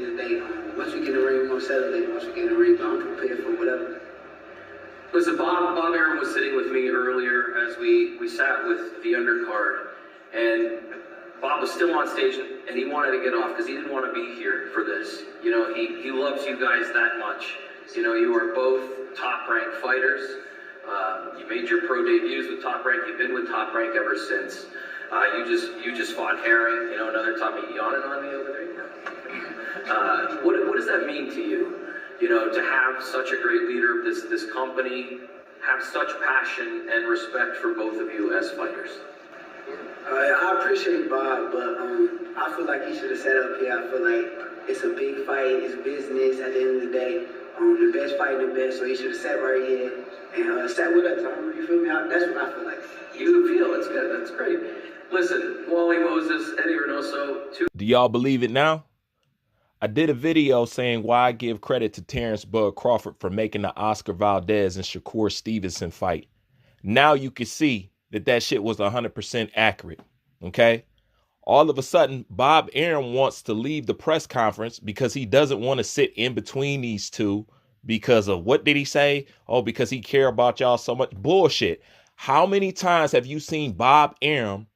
end of the day, once we get in the ring, we're going to celebrate. Once we get in the ring, I'm prepared for whatever. Listen, Bob Arum was sitting with me earlier as we sat with the undercard, and Bob was still on stage, and he wanted to get off because he didn't want to be here for this. You know, he loves you guys that much. You know, you are both top-ranked fighters. You made your pro debuts with Top Rank. You've been with Top Rank ever since. You just fought Herring. You know, another time. You yawning on me over there? What does that mean to you? You know, to have such a great leader of this company, have such passion and respect for both of you as fighters. I appreciate Bob, but I feel like he should have sat up here. I feel like it's a big fight, it's business at the end of the day. The best fighting the best, so he should have sat right here and sat with us. You feel me? That's what I feel like. You feel it's good. That's great. Listen, Wally Moses, Eddie Reynoso. Do y'all believe it now? I did a video saying why I give credit to Terrence Bud Crawford for making the Oscar Valdez and Shakur Stevenson fight. Now you can see that shit was 100% accurate. Okay? All of a sudden, Bob Arum wants to leave the press conference because he doesn't want to sit in between these two because of what did he say? Oh, because he care about y'all so much. Bullshit. How many times have you seen Bob Arum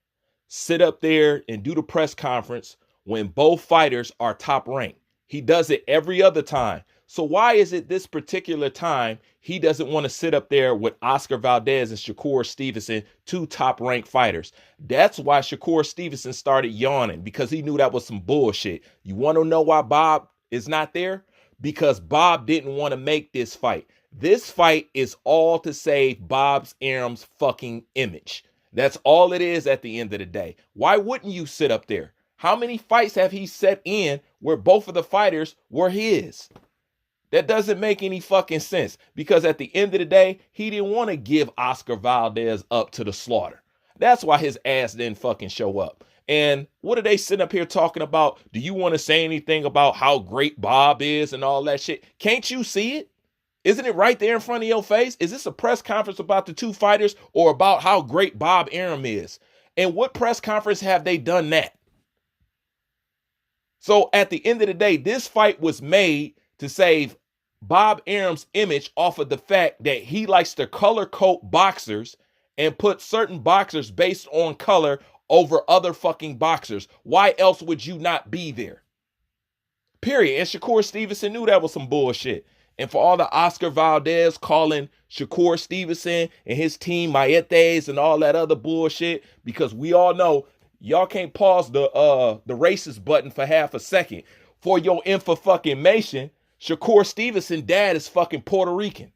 sit up there and do the press conference when both fighters are top ranked? He does it every other time. So why is it this particular time he doesn't want to sit up there with Oscar Valdez and Shakur Stevenson, two top-ranked fighters? That's why Shakur Stevenson started yawning, because he knew that was some bullshit. You want to know why Bob is not there? Because Bob didn't want to make this fight. This fight is all to save Bob's Arum's fucking image. That's all it is at the end of the day. Why wouldn't you sit up there? How many fights have he set in where both of the fighters were his? That doesn't make any fucking sense, because at the end of the day, he didn't want to give Oscar Valdez up to the slaughter. That's why his ass didn't fucking show up. And what are they sitting up here talking about? Do you want to say anything about how great Bob is and all that shit? Can't you see it? Isn't it right there in front of your face? Is this a press conference about the two fighters or about how great Bob Arum is? And what press conference have they done that? So at the end of the day, this fight was made to save Bob Arum's image off of the fact that he likes to color code boxers and put certain boxers based on color over other fucking boxers. Why else would you not be there? Period. And Shakur Stevenson knew that was some bullshit. And for all the Oscar Valdez calling Shakur Stevenson and his team Maetes and all that other bullshit, because we all know y'all can't pause the racist button for half a second. For your info-fucking-mation, Shakur Stevenson dad is fucking Puerto Rican.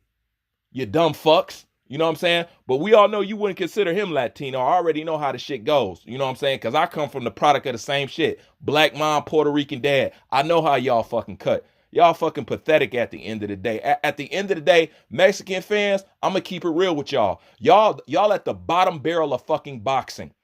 You dumb fucks. You know what I'm saying? But we all know you wouldn't consider him Latino. I already know how the shit goes. You know what I'm saying? Because I come from the product of the same shit. Black mom, Puerto Rican dad. I know how y'all fucking cut. Y'all fucking pathetic at the end of the day. At the end of the day, Mexican fans, I'm going to keep it real with y'all. Y'all at the bottom barrel of fucking boxing.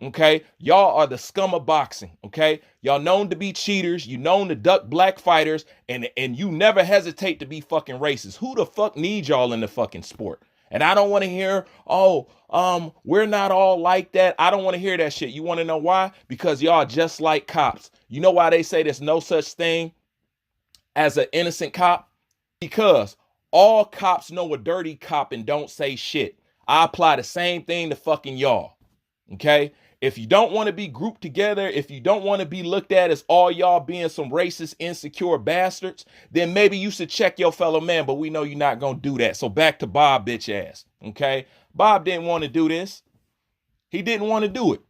Okay, y'all are the scum of boxing. Okay, y'all known to be cheaters. You known to duck black fighters, and you never hesitate to be fucking racist. Who the fuck needs y'all in the fucking sport? And I don't want to hear, we're not all like that. I don't want to hear that shit. You want to know why? Because y'all just like cops. You know why they say there's no such thing as an innocent cop? Because all cops know a dirty cop and don't say shit. I apply the same thing to fucking y'all. Okay? If you don't want to be grouped together, if you don't want to be looked at as all y'all being some racist, insecure bastards, then maybe you should check your fellow man, but we know you're not going to do that. So back to Bob, bitch ass, okay? Bob didn't want to do this. He didn't want to do it.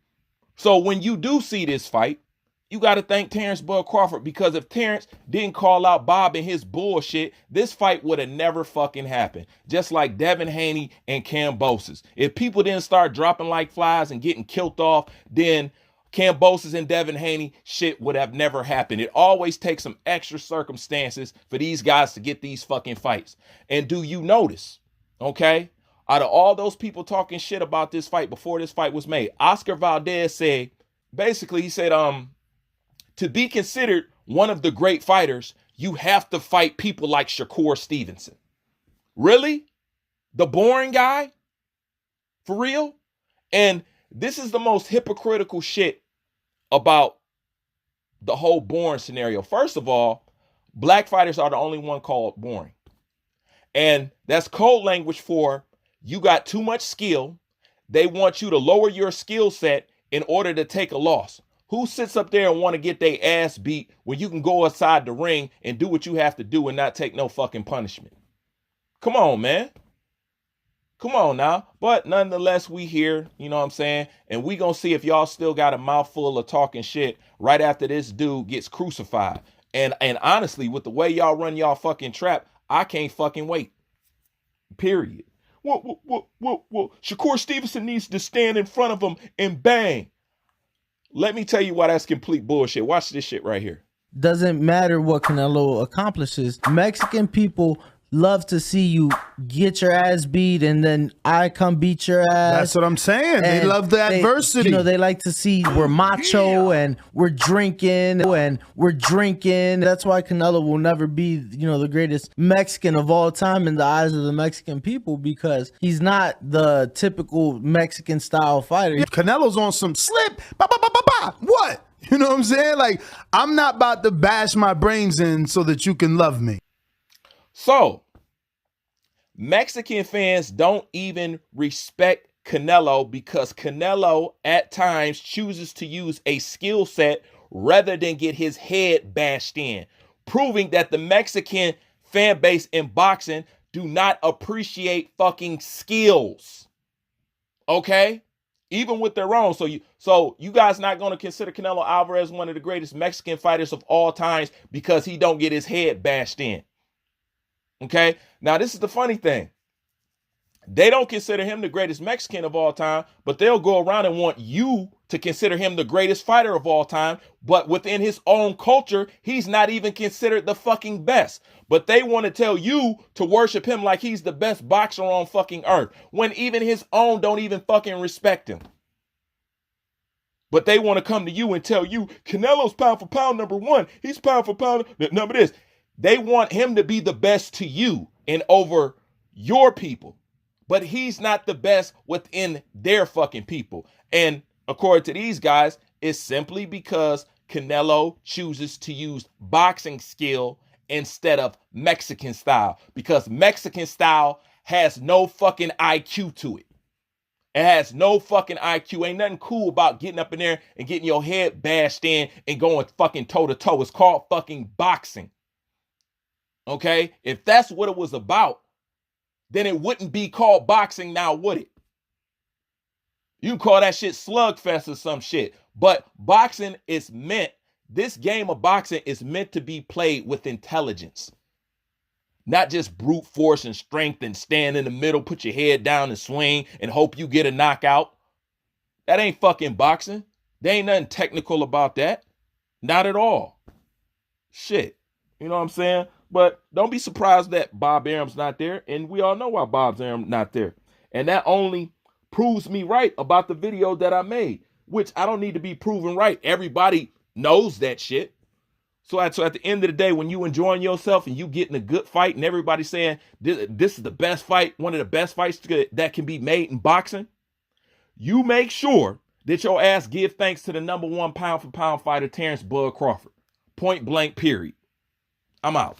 So when you do see this fight, you got to thank Terrence Bud Crawford, because if Terrence didn't call out Bob and his bullshit, this fight would have never fucking happened. Just like Devin Haney and Kambosos. If people didn't start dropping like flies and getting killed off, then Kambosos and Devin Haney shit would have never happened. It always takes some extra circumstances for these guys to get these fucking fights. And do you notice, okay, out of all those people talking shit about this fight before this fight was made, Oscar Valdez said, basically he said, to be considered one of the great fighters, you have to fight people like Shakur Stevenson. Really? The boring guy? For real? And this is the most hypocritical shit about the whole boring scenario. First of all, black fighters are the only one called boring. And that's code language for you got too much skill. They want you to lower your skill set in order to take a loss. Who sits up there and want to get their ass beat when you can go outside the ring and do what you have to do and not take no fucking punishment? Come on, man. Come on now. But nonetheless, we here, you know what I'm saying? And we gonna see if y'all still got a mouthful of talking shit right after this dude gets crucified. And honestly, with the way y'all run y'all fucking trap, I can't fucking wait. Period. What? Shakur Stevenson needs to stand in front of him and bang. Let me tell you why that's complete bullshit. Watch this shit right here. Doesn't matter what Canelo accomplishes. Mexican people love to see you get your ass beat and then I come beat your ass. That's what I'm saying. They love the adversity. You know, they like to see we're macho and we're drinking. That's why Canelo will never be, you know, the greatest Mexican of all time in the eyes of the Mexican people, because he's not the typical Mexican style fighter. Canelo's on some slip. What? You know what I'm saying? Like, I'm not about to bash my brains in so that you can love me. So, Mexican fans don't even respect Canelo because Canelo at times chooses to use a skill set rather than get his head bashed in, proving that the Mexican fan base in boxing do not appreciate fucking skills. Okay? Even with their own. So you guys not going to consider Canelo Alvarez one of the greatest Mexican fighters of all times because he don't get his head bashed in. Okay, now this is the funny thing. They don't consider him the greatest Mexican of all time, but they'll go around and want you to consider him the greatest fighter of all time. But within his own culture, he's not even considered the fucking best. But they want to tell you to worship him like he's the best boxer on fucking earth, when even his own don't even fucking respect him. But they want to come to you and tell you Canelo's pound for pound number one. He's pound for pound number this. They want him to be the best to you and over your people. But he's not the best within their fucking people. And according to these guys, it's simply because Canelo chooses to use boxing skill instead of Mexican style. Because Mexican style has no fucking IQ to it. It has no fucking IQ. Ain't nothing cool about getting up in there and getting your head bashed in and going fucking toe to toe. It's called fucking boxing. Okay, if that's what it was about, then it wouldn't be called boxing now, would it? You can call that shit slugfest or some shit. But boxing is meant, this game of boxing is meant to be played with intelligence. Not just brute force and strength and stand in the middle, put your head down and swing and hope you get a knockout. That ain't fucking boxing. There ain't nothing technical about that. Not at all. Shit. You know what I'm saying? But don't be surprised that Bob Arum's not there. And we all know why Bob's Arum not there. And that only proves me right about the video that I made, which I don't need to be proven right. Everybody knows that shit. So at the end of the day, when you enjoying yourself and you getting a good fight and everybody saying this is the best fight, one of the best fights that can be made in boxing, you make sure that your ass give thanks to the number one pound for pound fighter, Terrence Bud Crawford. Point blank, period. I'm out.